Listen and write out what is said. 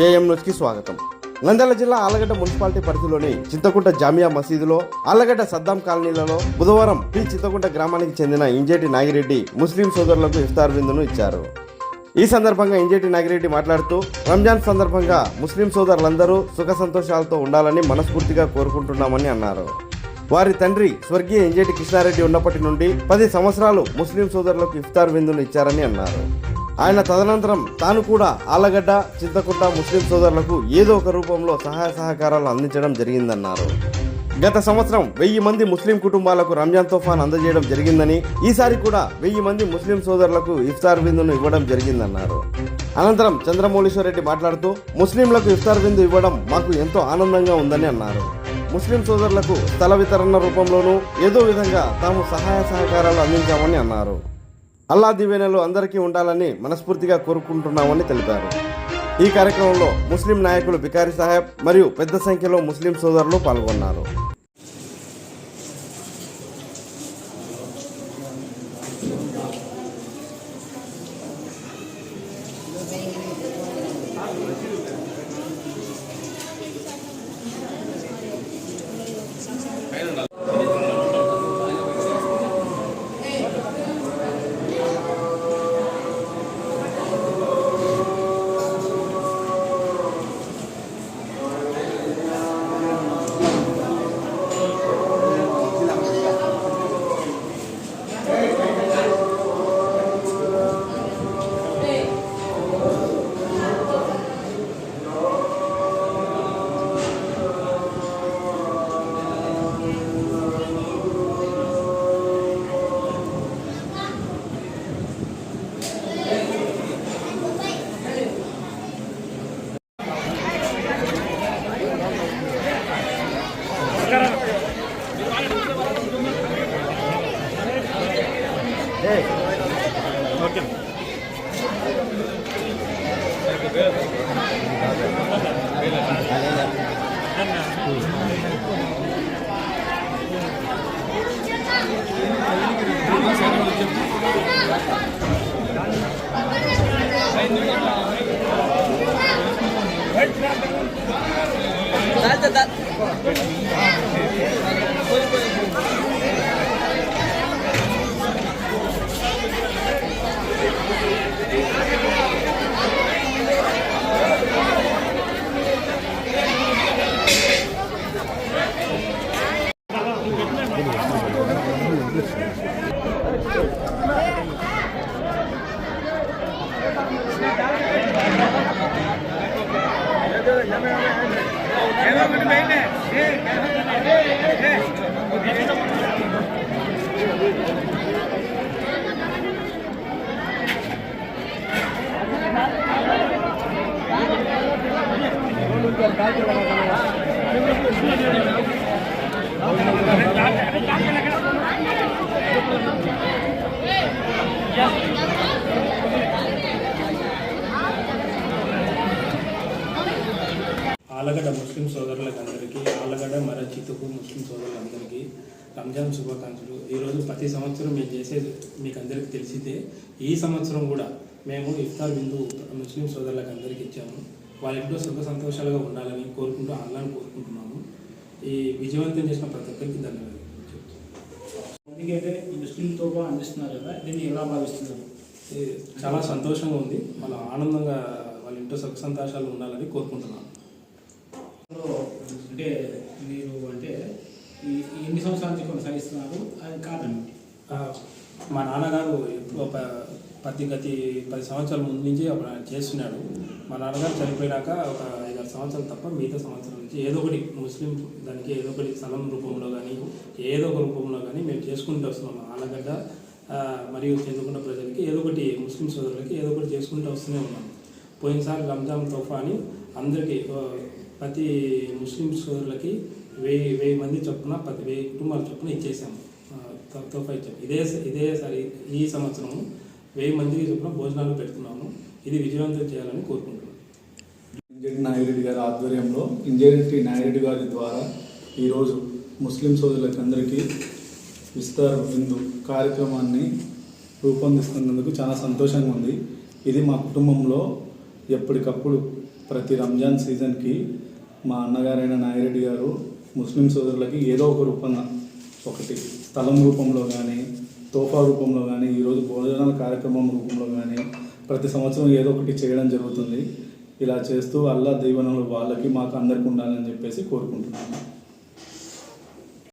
AM న్యూస్కి స్వాగతం. నంద్యాల జిల్లా ఆళ్లగడ్డ మున్సిపాలిటీ పరిధిలోని చింతకుంట జామియా మసీదులో, ఆళ్లగడ్డ సద్దాం కాలనీలలో బుధవారం చింతకుంట గ్రామానికి చెందిన ఇంజేటి నాగిరెడ్డి ముస్లిం సోదరులకు ఇఫ్తార్ విందును ఇచ్చారు. ఈ సందర్భంగా ఇంజేటి నాగిరెడ్డి మాట్లాడుతూ, రంజాన్ సందర్భంగా ముస్లిం సోదరులందరూ సుఖ సంతోషాలతో ఉండాలని మనస్ఫూర్తిగా కోరుకుంటున్నామని అన్నారు. వారి తండ్రి స్వర్గీయ ఇంజేటి కృష్ణారెడ్డి ఉన్నప్పటి నుండి 10 సంవత్సరాలు ముస్లిం సోదరులకు ఇఫ్తార్ విందును ఇచ్చారని అన్నారు. ఆయన తదనంతరం తాను కూడా ఆళ్లగడ్డ చింతకుంట ముస్లిం సోదరులకు ఏదో ఒక రూపంలో సహాయ సహకారాలు అందించడం జరిగిందన్నారు. గత సంవత్సరం 1000 మంది ముస్లిం కుటుంబాలకు రంజాన్ తోఫాన్ అందజేయడం జరిగిందని, ఈసారి కూడా 1000 మంది ముస్లిం సోదరులకు ఇఫ్తార్ విందును ఇవ్వడం జరిగిందన్నారు. అనంతరం చంద్రమౌళీశ్వరరెడ్డి మాట్లాడుతూ, ముస్లింలకు ఇఫ్తార్ విందు ఇవ్వడం మాకు ఎంతో ఆనందంగా ఉందని అన్నారు. ముస్లిం సోదరులకు స్థల వితరణ రూపంలోనూ ఏదో విధంగా తాము సహాయ సహకారాలు అందించామని అన్నారు. అల్లా దీవెనలు అందరికీ ఉండాలని మనస్ఫూర్తిగా కోరుకుంటున్నామని తెలిపారు. ఈ కార్యక్రమంలో ముస్లిం నాయకులు బికారి సాహెబ్ మరియు పెద్ద సంఖ్యలో ముస్లిం సోదరులు పాల్గొన్నారు. ఓకే. ఆళ్లగడ్డ ముస్లిం సోదరులందరికీ, ఆళ్లగడ్డ మరచితుకు ముస్లిం సోదరులందరికీ రంజాన్ శుభాకాంక్షలు. ఈరోజు ప్రతి సంవత్సరం మేము చేసేది మీకు అందరికీ తెలిసితే, ఈ సంవత్సరం కూడా మేము ఇఫ్తార్ విందు ముస్లిం సోదరులకు అందరికీ ఇచ్చాము. వాళ్ళ ఇంట్లో సుఖ సంతోషాలుగా ఉండాలని కోరుకుంటూ అల్లాహ్ని కోరుకుంటున్నాము. ఈ విజయవంతం చేసిన ప్రతి ఒక్కరికి ధన్యవాదాలు. ఎందుకంటే ముస్లిం తోఫా అందిస్తున్నారు కదా, దీన్ని ఎలా భావిస్తున్నారు? చాలా సంతోషంగా ఉంది. వాళ్ళ ఆనందంగా వాళ్ళ ఇంట్లో సుఖ సంతోషాలు ఉండాలని కోరుకుంటున్నాను. అంటే మీరు అంటే ఎన్ని సంవత్సరాల నుంచి కొనసాగిస్తున్నారు? అది కారణం మా నాన్నగారు ఎప్పుడు 10 సంవత్సరాల ముందు నుంచి చేస్తున్నాడు. మా నాన్నగారు చనిపోయినాక ఒక 5-6 సంవత్సరాలు తప్ప మిగతా సంవత్సరాల నుంచి ఏదో ఒకటి ముస్లిం దానికి ఏదో ఒకటి స్థలం రూపంలో కానీ ఏదో ఒక రూపంలో కానీ మేము చేసుకుంటూ వస్తున్నాము. ఆళ్లగడ్డ మరియు చింతకుంట ప్రజలకి ఏదో ఒకటి, ముస్లిం సోదరులకి ఏదో ఒకటి చేసుకుంటూ వస్తూనే ఉన్నాం. పోయినసారి రంజాన్ తోఫా అని అందరికీ ప్రతి ముస్లిం సోదరులకి 1000 మంది చొప్పున 10,000 కుటుంబాల చొప్పున ఇచ్చేసాము, తోఫా ఇచ్చాము. ఇదేసారి ఈ సంవత్సరము 1000 మందికి చొప్పున భోజనాలు పెడుతున్నాము. ఇది విజయవంతం చేయాలని కోరుకుంటున్నాను. ఇంజేటి నాగిరెడ్డి గారి ఆధ్వర్యంలో ఇంజేటి నాగిరెడ్డి గారి ద్వారా ఈరోజు ముస్లిం సోదరులందరికీ ఇఫ్తార్ విందు కార్యక్రమాన్ని రూపొందిస్తున్నందుకు చాలా సంతోషంగా ఉంది. ఇది మా కుటుంబంలో ఎప్పటికప్పుడు ప్రతి రంజాన్ సీజన్కి మా అన్నగారైన నాగిరెడ్డి గారు ముస్లిం సోదరులకి ఏదో ఒక రూపంగా, ఒకటి స్థలం రూపంలో కానీ, తోఫా రూపంలో కానీ, ఈరోజు భోజనాల కార్యక్రమం రూపంలో కానీ ప్రతి సంవత్సరం ఏదో ఒకటి చేయడం జరుగుతుంది. ఇలా చేస్తూ అల్లా దీవెనలు వాళ్ళకి మాకు అందరికీ ఉండాలని చెప్పేసి కోరుకుంటున్నాను.